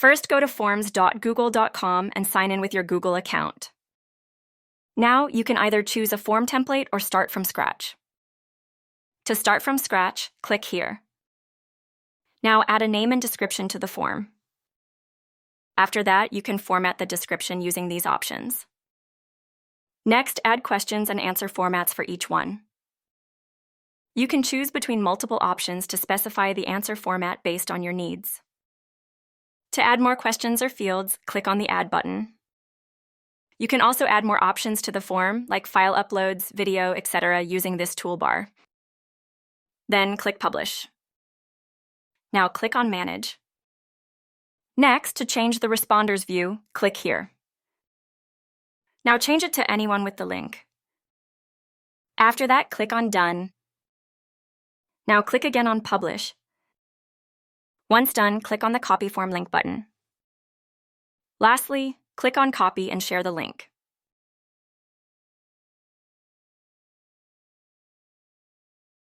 First, go to forms.google.com and sign in with your Google account. Now, you can either choose a form template or start from scratch. To start from scratch, click here. Now, add a name and description to the form. After that, you can format the description using these options. Next, add questions and answer formats for each one. You can choose between multiple options to specify the answer format based on your needs. To add more questions or fields, click on the Add button. You can also add more options to the form, like file uploads, video, etc., using this toolbar. Then click Publish. Now click on Manage. Next, to change the responders view, click here. Now change it to anyone with the link. After that, click on Done. Now click again on Publish. Once done, click on the Copy Form Link button. Lastly, click on Copy and share the link.